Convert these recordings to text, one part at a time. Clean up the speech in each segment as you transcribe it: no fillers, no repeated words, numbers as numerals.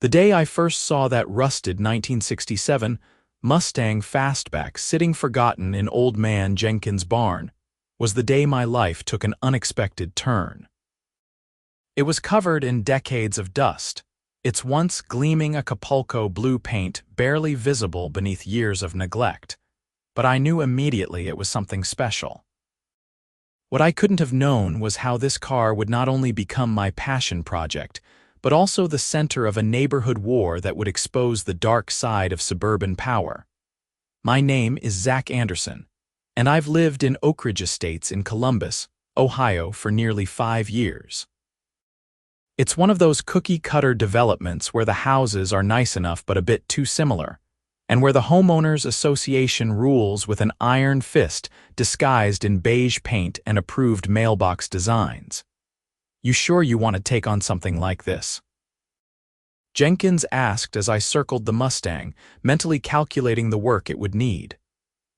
The day I first saw that rusted 1967 Mustang Fastback sitting forgotten in Old Man Jenkins' barn was the day my life took an unexpected turn. It was covered in decades of dust, its once gleaming Acapulco blue paint barely visible beneath years of neglect, but I knew immediately it was something special. What I couldn't have known was how this car would not only become my passion project, but also the center of a neighborhood war that would expose the dark side of suburban power. My name is Zach Anderson, and I've lived in Oak Ridge Estates in Columbus, Ohio for nearly 5 years. It's one of those cookie-cutter developments where the houses are nice enough but a bit too similar, and where the homeowners association rules with an iron fist disguised in beige paint and approved mailbox designs. You sure you want to take on something like this? Jenkins asked as I circled the Mustang, mentally calculating the work it would need.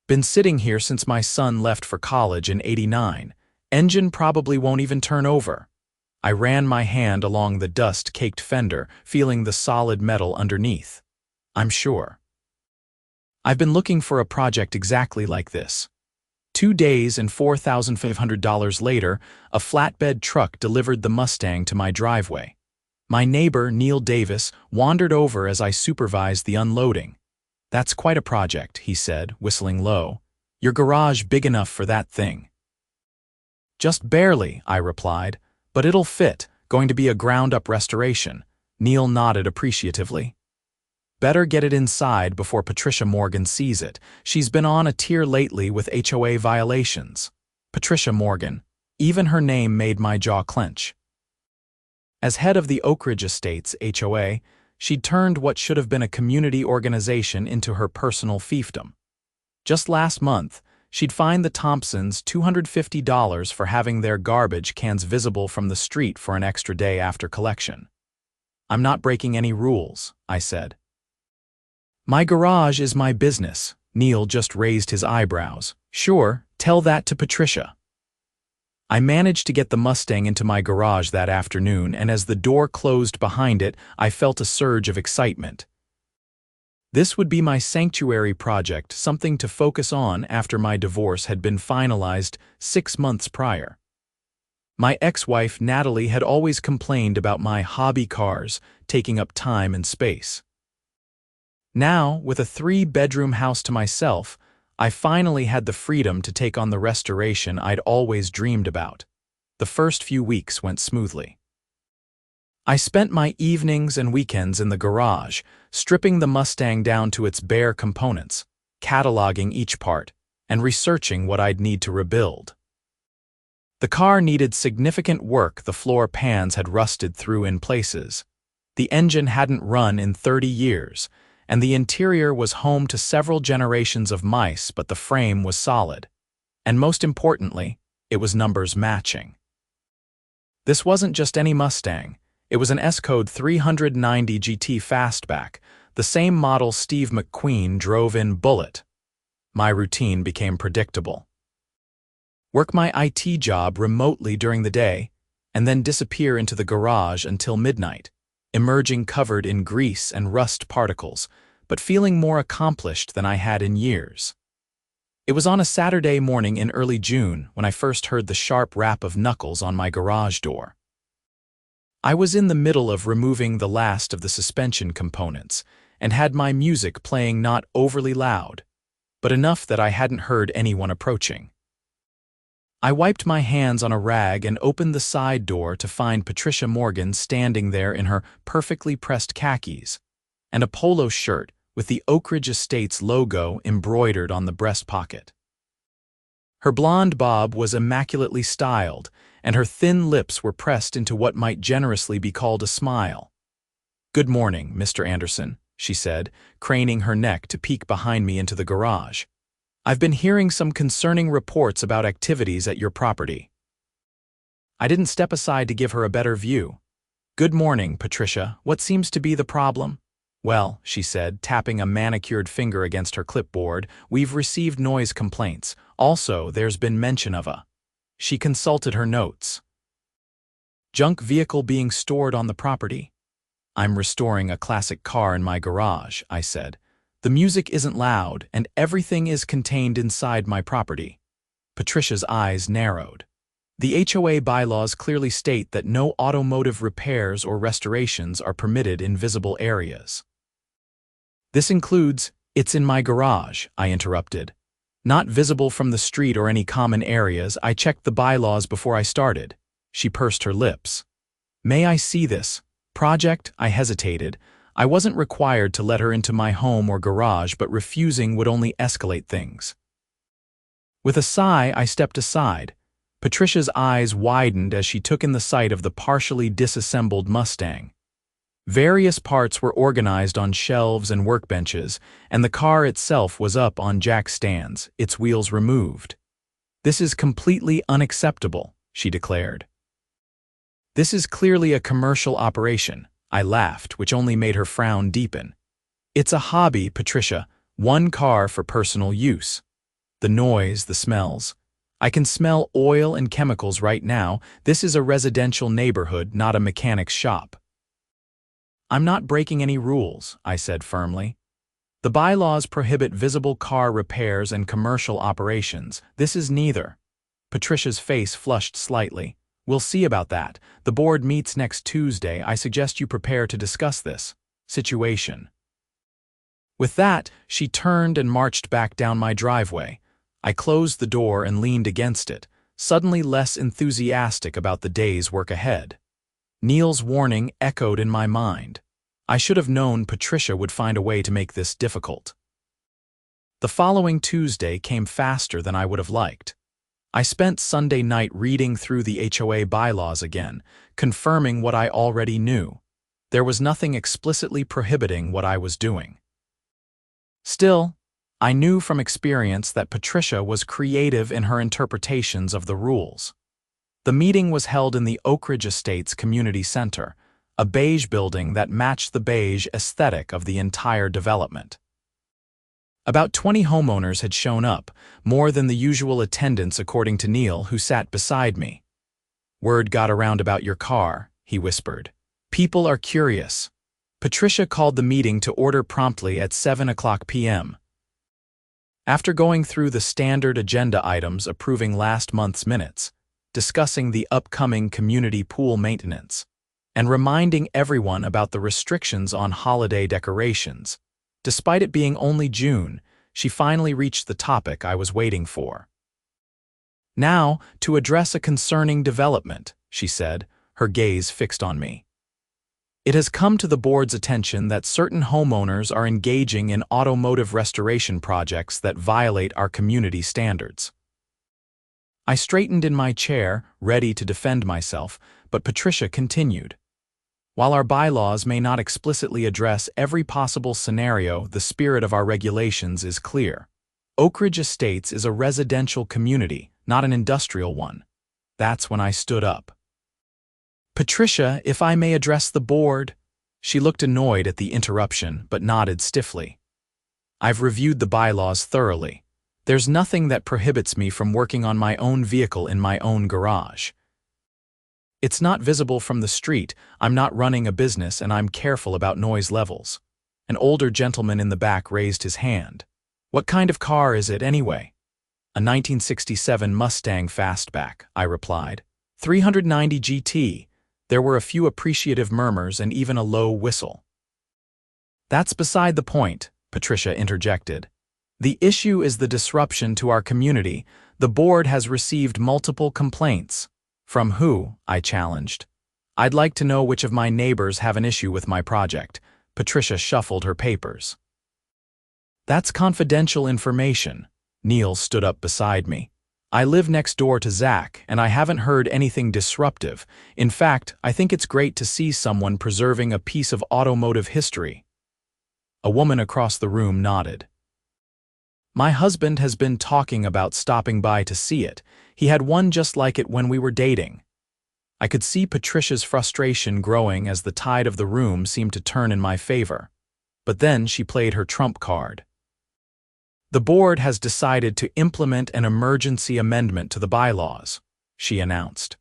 Been sitting here since my son left for college in '89. Engine probably won't even turn over. I ran my hand along the dust-caked fender, feeling the solid metal underneath. I'm sure. I've been looking for a project exactly like this. 2 days and $4,500 later, a flatbed truck delivered the Mustang to my driveway. My neighbor, Neil Davis, wandered over as I supervised the unloading. "That's quite a project," he said, whistling low. "Your garage big enough for that thing?" "Just barely," I replied, "but it'll fit, going to be a ground-up restoration." Neil nodded appreciatively. "Better get it inside before Patricia Morgan sees it. She's been on a tier lately with HOA violations." Patricia Morgan. Even her name made my jaw clench. As head of the Oak Ridge Estates HOA, she'd turned what should have been a community organization into her personal fiefdom. Just last month, she'd fined the Thompsons $250 for having their garbage cans visible from the street for an extra day after collection. "I'm not breaking any rules," I said. "My garage is my business." Neil just raised his eyebrows. "Sure, tell that to Patricia." I managed to get the Mustang into my garage that afternoon, and as the door closed behind it, I felt a surge of excitement. This would be my sanctuary project, something to focus on after my divorce had been finalized 6 months prior. My ex-wife, Natalie, had always complained about my hobby cars taking up time and space. Now, with a 3-bedroom house to myself, I finally had the freedom to take on the restoration I'd always dreamed about. The first few weeks went smoothly. I spent my evenings and weekends in the garage, stripping the Mustang down to its bare components, cataloging each part, and researching what I'd need to rebuild. The car needed significant work. The floor pans had rusted through in places. The engine hadn't run in 30 years, and the interior was home to several generations of mice, but the frame was solid. And most importantly, it was numbers matching. This wasn't just any Mustang. It was an S-Code 390 GT Fastback, the same model Steve McQueen drove in Bullitt. My routine became predictable. Work my IT job remotely during the day, and then disappear into the garage until midnight, emerging covered in grease and rust particles, but feeling more accomplished than I had in years. It was on a Saturday morning in early June when I first heard the sharp rap of knuckles on my garage door. I was in the middle of removing the last of the suspension components and had my music playing not overly loud, but enough that I hadn't heard anyone approaching. I wiped my hands on a rag and opened the side door to find Patricia Morgan standing there in her perfectly pressed khakis and a polo shirt with the Oak Ridge Estates logo embroidered on the breast pocket. Her blonde bob was immaculately styled, and her thin lips were pressed into what might generously be called a smile. "Good morning, Mr. Anderson," she said, craning her neck to peek behind me into the garage. "I've been hearing some concerning reports about activities at your property." I didn't step aside to give her a better view. "Good morning, Patricia. What seems to be the problem?" "Well," she said, tapping a manicured finger against her clipboard, "we've received noise complaints. Also, there's been mention of a..." She consulted her notes. "Junk vehicle being stored on the property." I'm restoring a classic car in my garage, I said. The music isn't loud, and everything is contained inside my property. Patricia's eyes narrowed. The HOA bylaws clearly state that no automotive repairs or restorations are permitted in visible areas. This includes, it's in my garage, I interrupted. Not visible from the street or any common areas. I checked the bylaws before I started. She pursed her lips. May I see this project? I hesitated. I wasn't required to let her into my home or garage, but refusing would only escalate things. With a sigh, I stepped aside. Patricia's eyes widened as she took in the sight of the partially disassembled Mustang. Various parts were organized on shelves and workbenches, and the car itself was up on jack stands, its wheels removed. This is completely unacceptable, she declared. This is clearly a commercial operation, I laughed, which only made her frown deepen. It's a hobby, Patricia, one car for personal use. The noise, the smells. I can smell oil and chemicals right now. This is a residential neighborhood, not a mechanic's shop. I'm not breaking any rules, I said firmly. The bylaws prohibit visible car repairs and commercial operations. This is neither. Patricia's face flushed slightly. We'll see about that. The board meets next Tuesday. I suggest you prepare to discuss this situation. With that, she turned and marched back down my driveway. I closed the door and leaned against it, suddenly less enthusiastic about the day's work ahead. Neil's warning echoed in my mind. I should have known Patricia would find a way to make this difficult. The following Tuesday came faster than I would have liked. I spent Sunday night reading through the HOA bylaws again, confirming what I already knew. There was nothing explicitly prohibiting what I was doing. Still, I knew from experience that Patricia was creative in her interpretations of the rules. The meeting was held in the Oak Ridge Estates Community Center, a beige building that matched the beige aesthetic of the entire development. About 20 homeowners had shown up, more than the usual attendance according to Neil, who sat beside me. Word got around about your car, he whispered. People are curious. Patricia called the meeting to order promptly at 7:00 p.m. After going through the standard agenda items approving last month's minutes, discussing the upcoming community pool maintenance, and reminding everyone about the restrictions on holiday decorations, despite it being only June, she finally reached the topic I was waiting for. Now, to address a concerning development, she said, her gaze fixed on me. It has come to the board's attention that certain homeowners are engaging in automotive restoration projects that violate our community standards. I straightened in my chair, ready to defend myself, but Patricia continued. While our bylaws may not explicitly address every possible scenario, the spirit of our regulations is clear. Oak Ridge Estates is a residential community, not an industrial one. That's when I stood up. Patricia, if I may address the board. She looked annoyed at the interruption, but nodded stiffly. I've reviewed the bylaws thoroughly. There's nothing that prohibits me from working on my own vehicle in my own garage. It's not visible from the street. I'm not running a business, and I'm careful about noise levels. An older gentleman in the back raised his hand. What kind of car is it, anyway? A 1967 Mustang Fastback, I replied. 390 GT. There were a few appreciative murmurs and even a low whistle. That's beside the point, Patricia interjected. The issue is the disruption to our community. The board has received multiple complaints. From who? I challenged. I'd like to know which of my neighbors have an issue with my project. Patricia shuffled her papers. That's confidential information. Neil stood up beside me. I live next door to Zach, and I haven't heard anything disruptive. In fact, I think it's great to see someone preserving a piece of automotive history. A woman across the room nodded. My husband has been talking about stopping by to see it. He had one just like it when we were dating. I could see Patricia's frustration growing as the tide of the room seemed to turn in my favor. But then she played her trump card. The board has decided to implement an emergency amendment to the bylaws, she announced.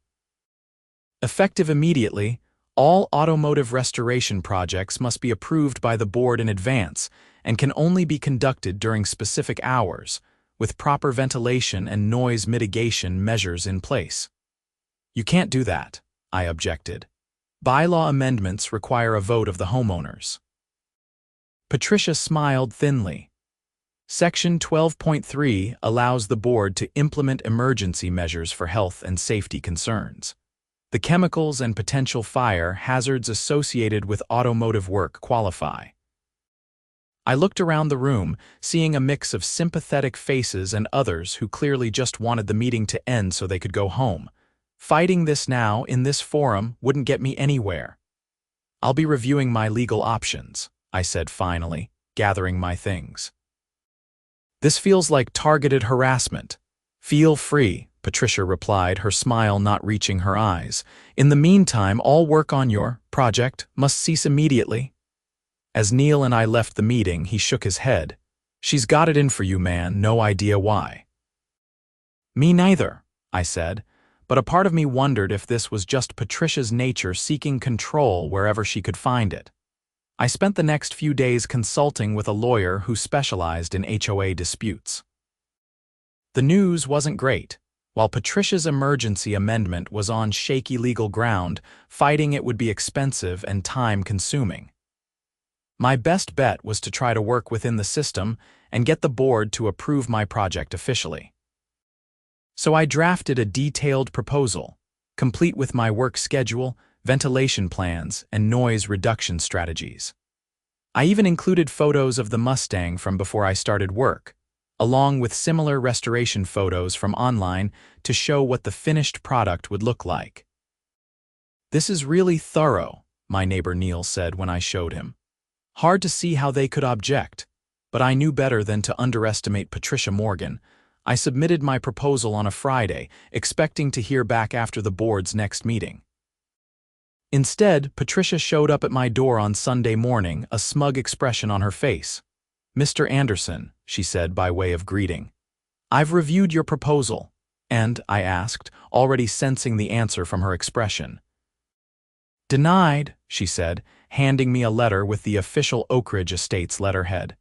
Effective immediately, All automotive restoration projects must be approved by the board in advance and can only be conducted during specific hours, with proper ventilation and noise mitigation measures in place. You can't do that, I objected. Bylaw amendments require a vote of the homeowners. Patricia smiled thinly. Section 12.3 allows the board to implement emergency measures for health and safety concerns. The chemicals and potential fire hazards associated with automotive work qualify. I looked around the room, seeing a mix of sympathetic faces and others who clearly just wanted the meeting to end so they could go home. Fighting this now in this forum wouldn't get me anywhere. I'll be reviewing my legal options, I said finally, gathering my things. This feels like targeted harassment. Feel free, Patricia replied, her smile not reaching her eyes. In the meantime, all work on your project must cease immediately. As Neil and I left the meeting, he shook his head. She's got it in for you, man, no idea why. Me neither, I said, but a part of me wondered if this was just Patricia's nature seeking control wherever she could find it. I spent the next few days consulting with a lawyer who specialized in HOA disputes. The news wasn't great. While Patricia's emergency amendment was on shaky legal ground, fighting it would be expensive and time-consuming. My best bet was to try to work within the system and get the board to approve my project officially. So I drafted a detailed proposal, complete with my work schedule, ventilation plans, and noise reduction strategies. I even included photos of the Mustang from before I started work, along with similar restoration photos from online to show what the finished product would look like. "This is really thorough," my neighbor Neil said when I showed him. Hard to see how they could object, but I knew better than to underestimate Patricia Morgan. I submitted my proposal on a Friday, expecting to hear back after the board's next meeting. Instead, Patricia showed up at my door on Sunday morning, a smug expression on her face. "Mr. Anderson," she said by way of greeting, "I've reviewed your proposal." And, I asked, already sensing the answer from her expression. "Denied," she said, handing me a letter with the official Oak Ridge Estates letterhead.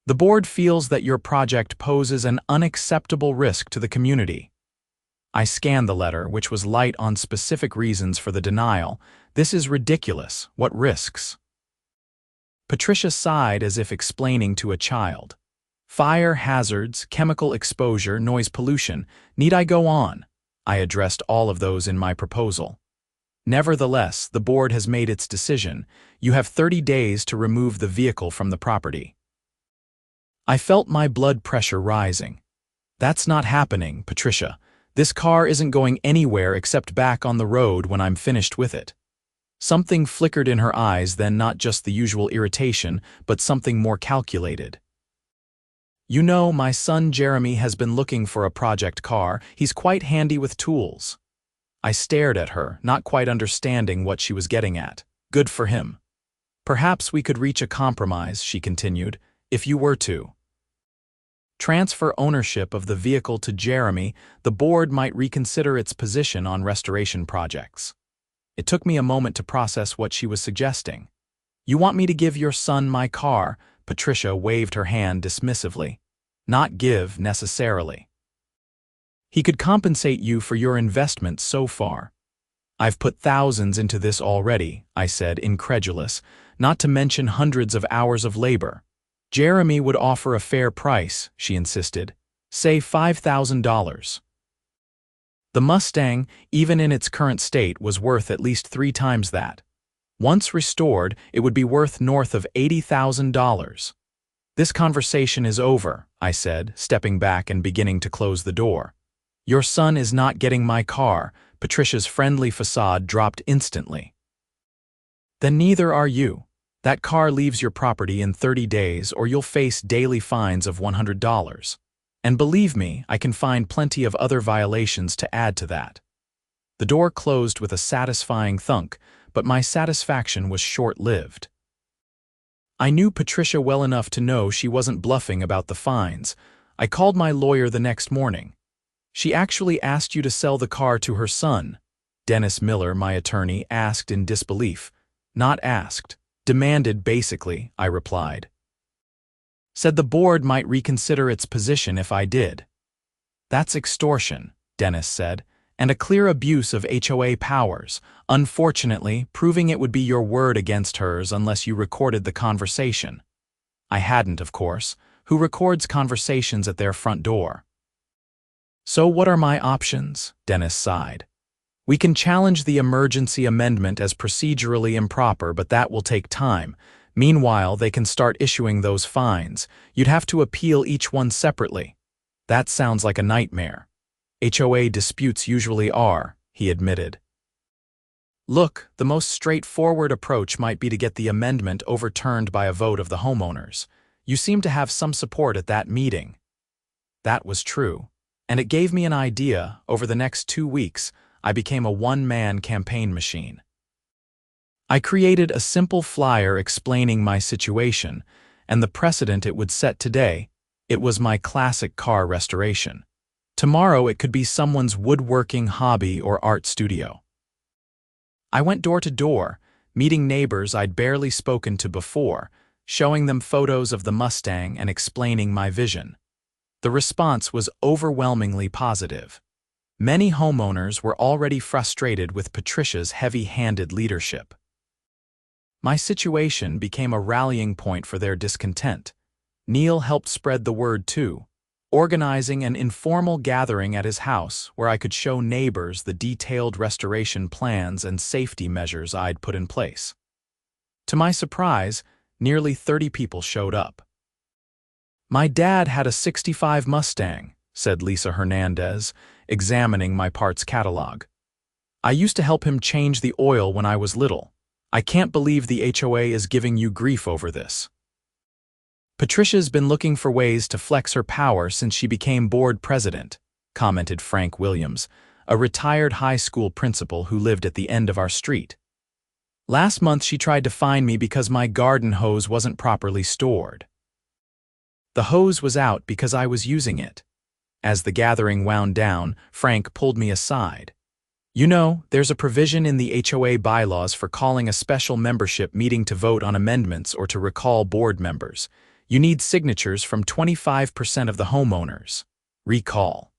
"The board feels that your project poses an unacceptable risk to the community." I scanned the letter, which was light on specific reasons for the denial. "This is ridiculous. What risks?" Patricia sighed as if explaining to a child. "Fire hazards, chemical exposure, noise pollution. Need I go on?" I addressed all of those in my proposal. "Nevertheless, the board has made its decision. You have 30 days to remove the vehicle from the property." I felt my blood pressure rising. "That's not happening, Patricia. This car isn't going anywhere except back on the road when I'm finished with it." Something flickered in her eyes then, not just the usual irritation, but something more calculated. "You know, my son Jeremy has been looking for a project car. He's quite handy with tools." I stared at her, not quite understanding what she was getting at. "Good for him." "Perhaps we could reach a compromise," she continued, "if you were to transfer ownership of the vehicle to Jeremy. The board might reconsider its position on restoration projects." It took me a moment to process what she was suggesting. "You want me to give your son my car?" Patricia waved her hand dismissively. "Not give, necessarily. He could compensate you for your investment so far." "I've put thousands into this already," I said, incredulous, "not to mention hundreds of hours of labor." "Jeremy would offer a fair price," she insisted. "Say $5,000. The Mustang, even in its current state, was worth at least 3 times that. Once restored, it would be worth north of $80,000. "This conversation is over," I said, stepping back and beginning to close the door. "Your son is not getting my car." Patricia's friendly facade dropped instantly. "Then neither are you. That car leaves your property in 30 days or you'll face daily fines of $100. And believe me, I can find plenty of other violations to add to that." The door closed with a satisfying thunk, but my satisfaction was short-lived. I knew Patricia well enough to know she wasn't bluffing about the fines. I called my lawyer the next morning. "She actually asked you to sell the car to her son." Dennis Miller, my attorney, asked in disbelief. Not asked. Demanded, basically, I replied. Said the board might reconsider its position if I did. That's extortion, Dennis said, and a clear abuse of HOA powers, unfortunately proving it would be your word against hers unless you recorded the conversation. I hadn't, of course. Who records conversations at their front door? So what are my options? Dennis sighed. We can challenge the emergency amendment as procedurally improper, but that will take time. Meanwhile, they can start issuing those fines. You'd have to appeal each one separately. That sounds like a nightmare. HOA disputes usually are, he admitted. Look, the most straightforward approach might be to get the amendment overturned by a vote of the homeowners. You seem to have some support at that meeting. That was true, and it gave me an idea. Over the next 2 weeks, I became a one-man campaign machine. I created a simple flyer explaining my situation and the precedent it would set today. It was my classic car restoration. Tomorrow it could be someone's woodworking hobby or art studio. I went door to door, meeting neighbors I'd barely spoken to before, showing them photos of the Mustang and explaining my vision. The response was overwhelmingly positive. Many homeowners were already frustrated with Patricia's heavy-handed leadership. My situation became a rallying point for their discontent. Neil helped spread the word too, organizing an informal gathering at his house where I could show neighbors the detailed restoration plans and safety measures I'd put in place. To my surprise, nearly 30 people showed up. My dad had a '65 Mustang, said Lisa Hernandez, examining my parts catalog. I used to help him change the oil when I was little. I can't believe the HOA is giving you grief over this. Patricia's been looking for ways to flex her power since she became board president, commented Frank Williams, a retired high school principal who lived at the end of our street. Last month she tried to fine me because my garden hose wasn't properly stored. The hose was out because I was using it. As the gathering wound down, Frank pulled me aside. You know, there's a provision in the HOA bylaws for calling a special membership meeting to vote on amendments or to recall board members. You need signatures from 25% of the homeowners. Recall.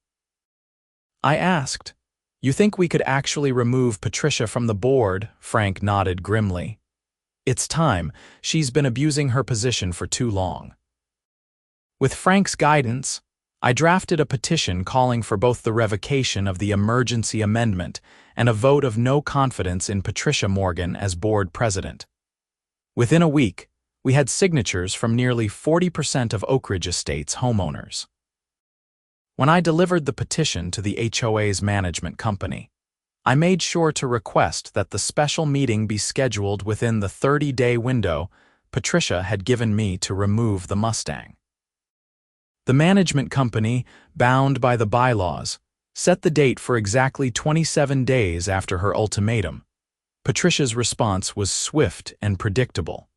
I asked, "You think we could actually remove Patricia from the board?" Frank nodded grimly. It's time. She's been abusing her position for too long. With Frank's guidance, I drafted a petition calling for both the revocation of the emergency amendment and a vote of no confidence in Patricia Morgan as board president. Within a week, we had signatures from nearly 40% of Oak Ridge Estate's homeowners. When I delivered the petition to the HOA's management company, I made sure to request that the special meeting be scheduled within the 30-day window Patricia had given me to remove the Mustang. The management company, bound by the bylaws, set the date for exactly 27 days after her ultimatum. Patricia's response was swift and predictable.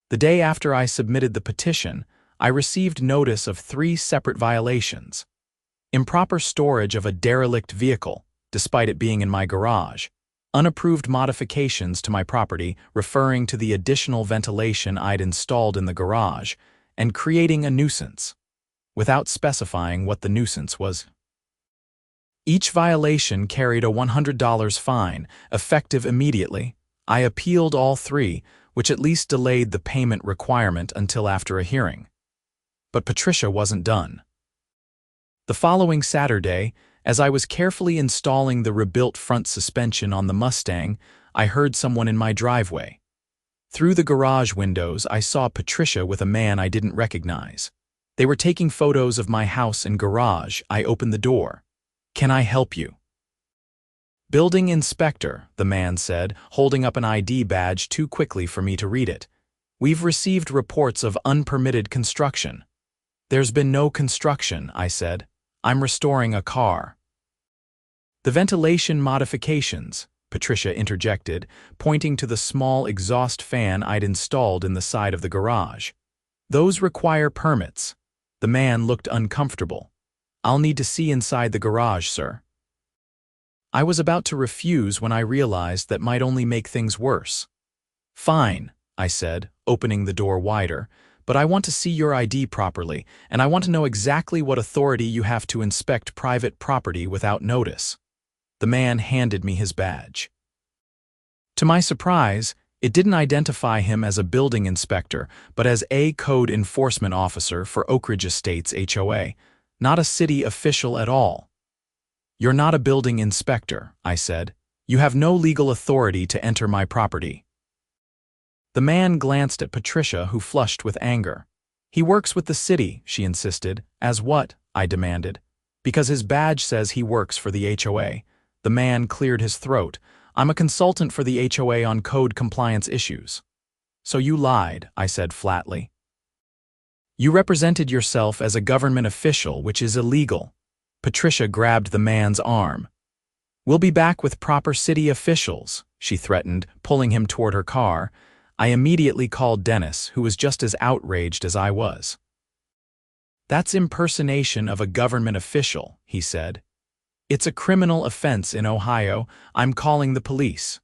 The day after I submitted the petition, I received notice of 3 separate violations. Improper storage of a derelict vehicle, despite it being in my garage. Unapproved modifications to my property referring to the additional ventilation I'd installed in the garage, and creating a nuisance, without specifying what the nuisance was. Each violation carried a $100 fine, effective immediately. I appealed all 3, which at least delayed the payment requirement until after a hearing. But Patricia wasn't done. The following Saturday, as I was carefully installing the rebuilt front suspension on the Mustang, I heard someone in my driveway. Through the garage windows, I saw Patricia with a man I didn't recognize. They were taking photos of my house and garage. I opened the door. "Can I help you?" "Building inspector," the man said, holding up an ID badge too quickly for me to read it. "We've received reports of unpermitted construction." "There's been no construction," I said. "I'm restoring a car." "The ventilation modifications," Patricia interjected, pointing to the small exhaust fan I'd installed in the side of the garage. "Those require permits." The man looked uncomfortable. "I'll need to see inside the garage, sir." I was about to refuse when I realized that might only make things worse. "Fine," I said, opening the door wider, "but I want to see your ID properly, and I want to know exactly what authority you have to inspect private property without notice." The man handed me his badge. To my surprise, it didn't identify him as a building inspector, but as a code enforcement officer for Oak Ridge Estates HOA, not a city official at all. "You're not a building inspector," I said. "You have no legal authority to enter my property." The man glanced at Patricia, who flushed with anger. "He works with the city," she insisted. "As what?" I demanded. "Because his badge says he works for the HOA. The man cleared his throat. "I'm a consultant for the HOA on code compliance issues." "So you lied," I said flatly. "You represented yourself as a government official, which is illegal." Patricia grabbed the man's arm. "We'll be back with proper city officials," she threatened, pulling him toward her car. I immediately called Dennis, who was just as outraged as I was. "That's impersonation of a government official," he said. "It's a criminal offense in Ohio. I'm calling the police."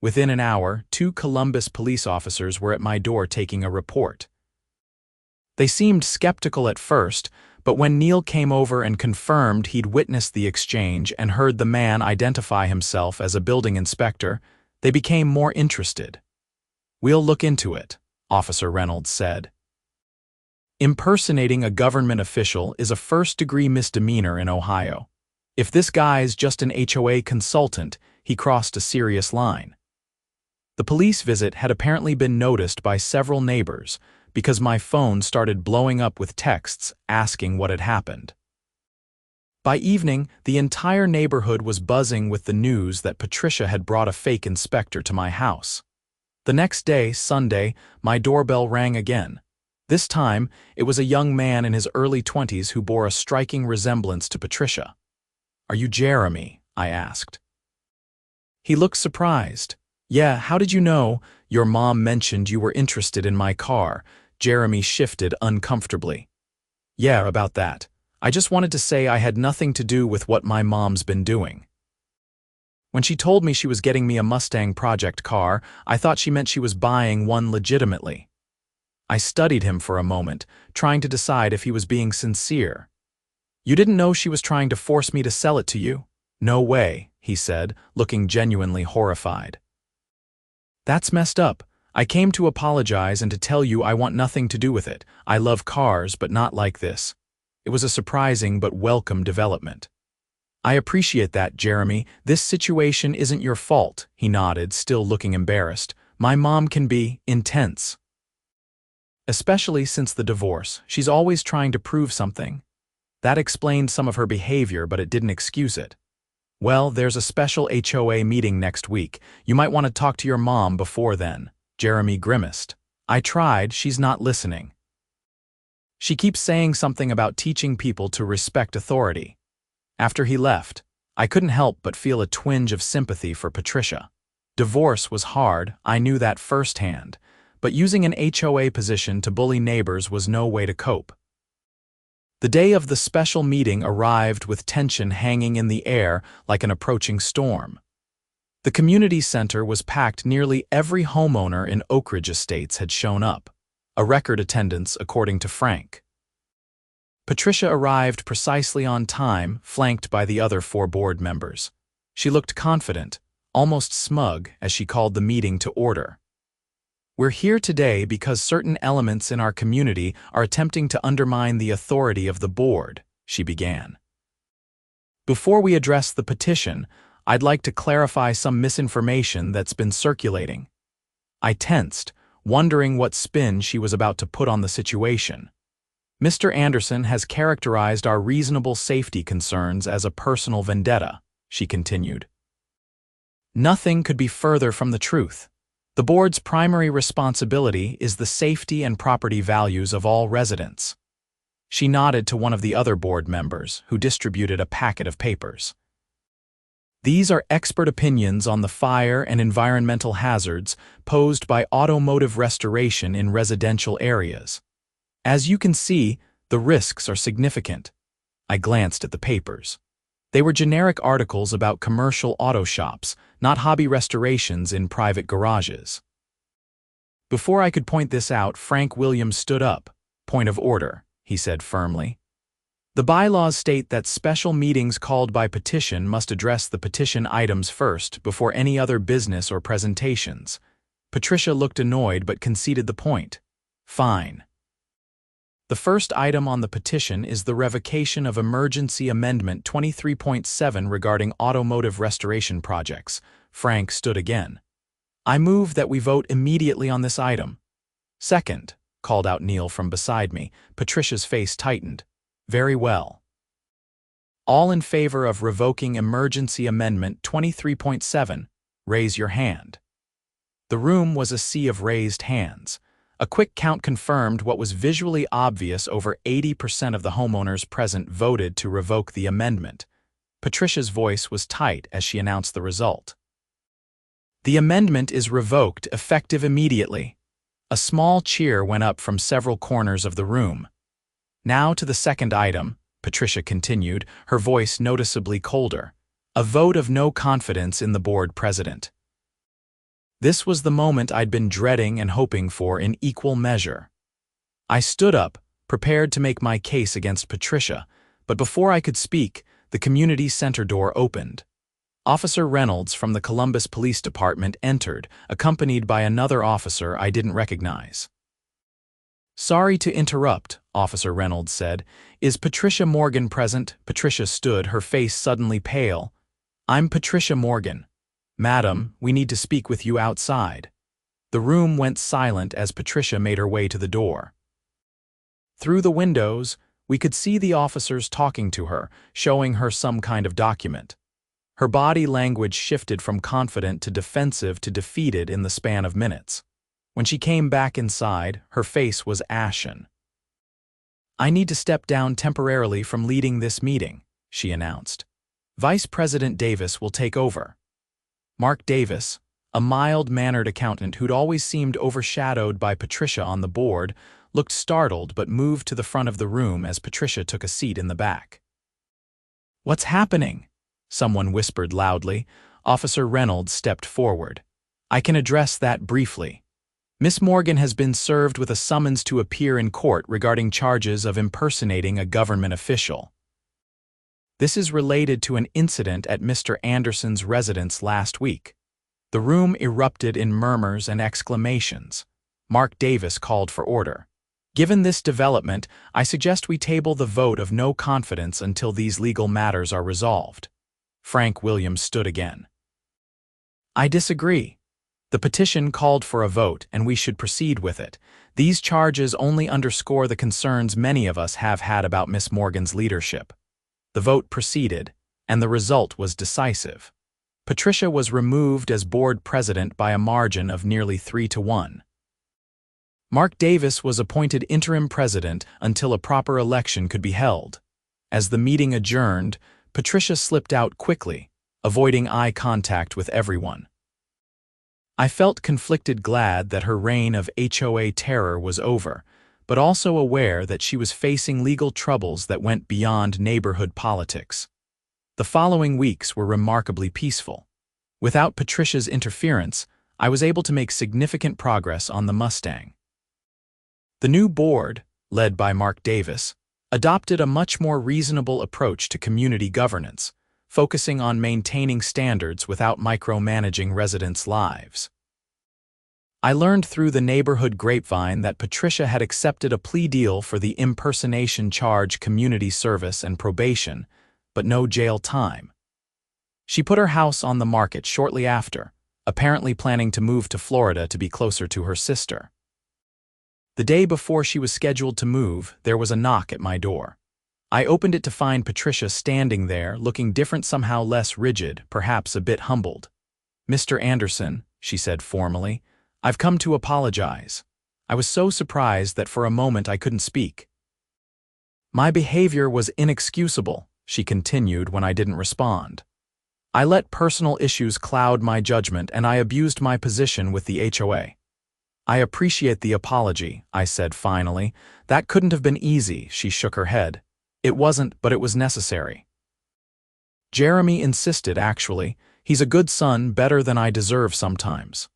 Within an hour, 2 Columbus police officers were at my door taking a report. They seemed skeptical at first, but when Neil came over and confirmed he'd witnessed the exchange and heard the man identify himself as a building inspector, they became more interested. "We'll look into it," Officer Reynolds said. Impersonating a government official is a first-degree misdemeanor in Ohio. If this guy's just an HOA consultant, he crossed a serious line. The police visit had apparently been noticed by several neighbors because my phone started blowing up with texts asking what had happened. By evening, the entire neighborhood was buzzing with the news that Patricia had brought a fake inspector to my house. The next day, Sunday, my doorbell rang again. This time, it was a young man in his early 20s who bore a striking resemblance to Patricia. "Are you Jeremy?" I asked. He looked surprised. "Yeah, how did you know? Your mom mentioned you were interested in my car." Jeremy shifted uncomfortably. "Yeah, about that. I just wanted to say I had nothing to do with what my mom's been doing. When she told me she was getting me a Mustang project car, I thought she meant she was buying one legitimately." I studied him for a moment, trying to decide if he was being sincere. "You didn't know she was trying to force me to sell it to you?" "No way," he said, looking genuinely horrified. "That's messed up. I came to apologize and to tell you I want nothing to do with it. I love cars, but not like this." It was a surprising but welcome development. "I appreciate that, Jeremy. This situation isn't your fault," he nodded, still looking embarrassed. "My mom can be intense. Especially since the divorce. She's always trying to prove something. That explained some of her behavior, but it didn't excuse it." "Well, there's a special HOA meeting next week. You might want to talk to your mom before then." Jeremy grimaced. "I tried, she's not listening. She keeps saying something about teaching people to respect authority." After he left, I couldn't help but feel a twinge of sympathy for Patricia. Divorce was hard, I knew that firsthand, but using an HOA position to bully neighbors was no way to cope. The day of the special meeting arrived with tension hanging in the air like an approaching storm. The community center was packed. Nearly every homeowner in Oak Ridge Estates had shown up, a record attendance according to Frank. Patricia arrived precisely on time, flanked by the other 4 board members. She looked confident, almost smug, as she called the meeting to order. "We're here today because certain elements in our community are attempting to undermine the authority of the board," she began. "Before we address the petition, I'd like to clarify some misinformation that's been circulating." I tensed, wondering what spin she was about to put on the situation. "Mr. Anderson has characterized our reasonable safety concerns as a personal vendetta," she continued. "Nothing could be further from the truth. The board's primary responsibility is the safety and property values of all residents." She nodded to one of the other board members, who distributed a packet of papers. "These are expert opinions on the fire and environmental hazards posed by automotive restoration in residential areas. As you can see, the risks are significant." I glanced at the papers. They were generic articles about commercial auto shops, not hobby restorations in private garages. Before I could point this out, Frank Williams stood up. "Point of order," he said firmly. "The bylaws state that special meetings called by petition must address the petition items first before any other business or presentations." Patricia looked annoyed but conceded the point. "Fine. The first item on the petition is the revocation of Emergency Amendment 23.7 regarding automotive restoration projects." Frank stood again. "I move that we vote immediately on this item." "Second," called out Neil from beside me. Patricia's face tightened. "Very well. All in favor of revoking Emergency Amendment 23.7, raise your hand." The room was a sea of raised hands. A quick count confirmed what was visually obvious: over 80% of the homeowners present voted to revoke the amendment. Patricia's voice was tight as she announced the result. "The amendment is revoked, effective immediately." A small cheer went up from several corners of the room. "Now to the second item," Patricia continued, her voice noticeably colder. "A vote of no confidence in the board president." This was the moment I'd been dreading and hoping for in equal measure. I stood up, prepared to make my case against Patricia, but before I could speak, the community center door opened. Officer Reynolds from the Columbus Police Department entered, accompanied by another officer I didn't recognize. "Sorry to interrupt," Officer Reynolds said. "Is Patricia Morgan present?" Patricia stood, her face suddenly pale. "I'm Patricia Morgan. Madam, we need to speak with you outside." The room went silent as Patricia made her way to the door. Through the windows, we could see the officers talking to her, showing her some kind of document. Her body language shifted from confident to defensive to defeated in the span of minutes. When she came back inside, her face was ashen. "I need to step down temporarily from leading this meeting," she announced. "Vice President Davis will take over." Mark Davis, a mild-mannered accountant who'd always seemed overshadowed by Patricia on the board, looked startled but moved to the front of the room as Patricia took a seat in the back. "What's happening?" someone whispered loudly. Officer Reynolds stepped forward. "I can address that briefly. Miss Morgan has been served with a summons to appear in court regarding charges of impersonating a government official. This is related to an incident at Mr. Anderson's residence last week." The room erupted in murmurs and exclamations. Mark Davis called for order. "Given this development, I suggest we table the vote of no confidence until these legal matters are resolved." Frank Williams stood again. "I disagree. The petition called for a vote, and we should proceed with it. These charges only underscore the concerns many of us have had about Miss Morgan's leadership." The vote proceeded, and the result was decisive. Patricia was removed as board president by a margin of nearly 3-1. Mark Davis was appointed interim president until a proper election could be held. As the meeting adjourned, Patricia slipped out quickly, avoiding eye contact with everyone. I felt conflicted, glad that her reign of HOA terror was over, but also aware that she was facing legal troubles that went beyond neighborhood politics. The following weeks were remarkably peaceful. Without Patricia's interference, I was able to make significant progress on the Mustang. The new board, led by Mark Davis, adopted a much more reasonable approach to community governance, focusing on maintaining standards without micromanaging residents' lives. I learned through the neighborhood grapevine that Patricia had accepted a plea deal for the impersonation charge, community service and probation, but no jail time. She put her house on the market shortly after, apparently planning to move to Florida to be closer to her sister. The day before she was scheduled to move, there was a knock at my door. I opened it to find Patricia standing there, looking different, somehow less rigid, perhaps a bit humbled. "Mr. Anderson," she said formally, "I've come to apologize. I was so surprised that for a moment I couldn't speak." "My behavior was inexcusable," she continued when I didn't respond. "I let personal issues cloud my judgment, and I abused my position with the HOA. "I appreciate the apology," I said finally. "That couldn't have been easy," she shook her head. "It wasn't, but it was necessary." Jeremy insisted, actually. He's a good son, better than I deserve sometimes.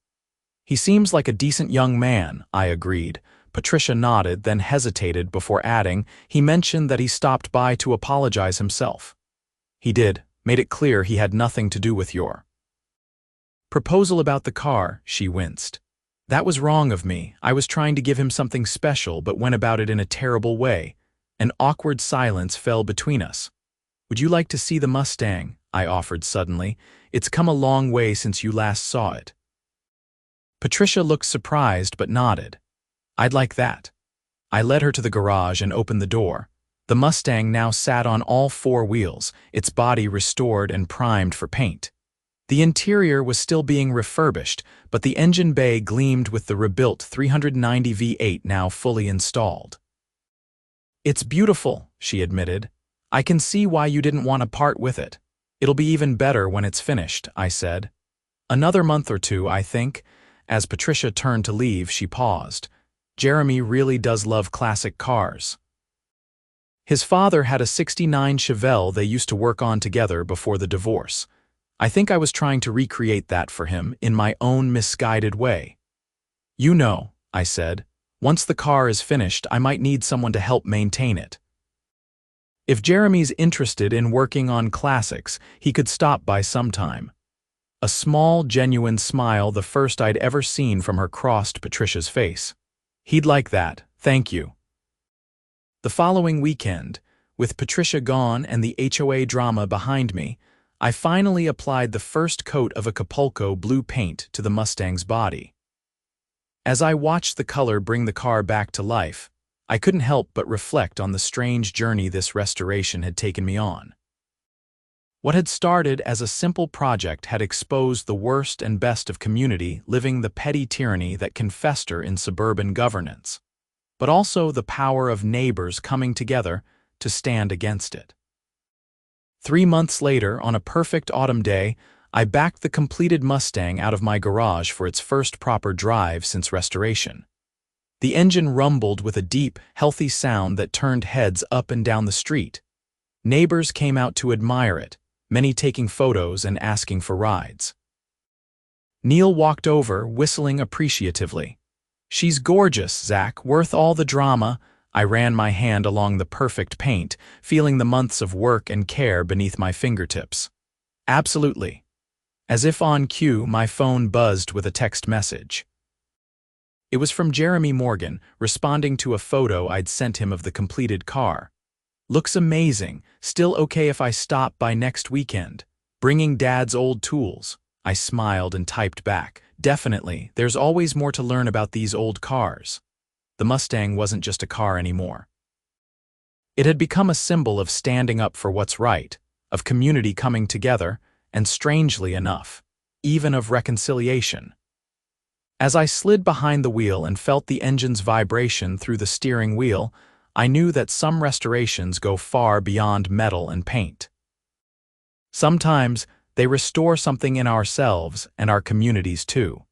He seems like a decent young man, I agreed. Patricia nodded, then hesitated before adding, he mentioned that he stopped by to apologize himself. He did, made it clear he had nothing to do with your proposal about the car, she winced. That was wrong of me. I was trying to give him something special but went about it in a terrible way. An awkward silence fell between us. Would you like to see the Mustang? I offered suddenly. It's come a long way since you last saw it. Patricia looked surprised but nodded. I'd like that. I led her to the garage and opened the door. The Mustang now sat on all four wheels, its body restored and primed for paint. The interior was still being refurbished, but the engine bay gleamed with the rebuilt 390 V8 now fully installed. It's beautiful, she admitted. I can see why you didn't want to part with it. It'll be even better when it's finished, I said. Another month or two, I think. As Patricia turned to leave, she paused. Jeremy really does love classic cars. His father had a '69 Chevelle they used to work on together before the divorce. I think I was trying to recreate that for him in my own misguided way. You know, I said, once the car is finished, I might need someone to help maintain it. If Jeremy's interested in working on classics, he could stop by sometime. A small, genuine smile, the first I'd ever seen from her, crossed Patricia's face. He'd like that, thank you. The following weekend, with Patricia gone and the HOA drama behind me, I finally applied the first coat of Acapulco blue paint to the Mustang's body. As I watched the color bring the car back to life, I couldn't help but reflect on the strange journey this restoration had taken me on. What had started as a simple project had exposed the worst and best of community living, the petty tyranny that can fester in suburban governance, but also the power of neighbors coming together to stand against it. 3 months later, on a perfect autumn day, I backed the completed Mustang out of my garage for its first proper drive since restoration. The engine rumbled with a deep, healthy sound that turned heads up and down the street. Neighbors came out to admire it, many taking photos and asking for rides. Neil walked over, whistling appreciatively. She's gorgeous, Zach, worth all the drama. I ran my hand along the perfect paint, feeling the months of work and care beneath my fingertips. Absolutely. As if on cue, my phone buzzed with a text message. It was from Jeremy Morgan, responding to a photo I'd sent him of the completed car. Looks amazing. Still okay if I stop by next weekend? Bringing Dad's old tools. I smiled and typed back. Definitely, there's always more to learn about these old cars. The Mustang wasn't just a car anymore. It had become a symbol of standing up for what's right, of community coming together, and strangely enough, even of reconciliation. As I slid behind the wheel and felt the engine's vibration through the steering wheel, I knew that some restorations go far beyond metal and paint. Sometimes they restore something in ourselves and our communities too.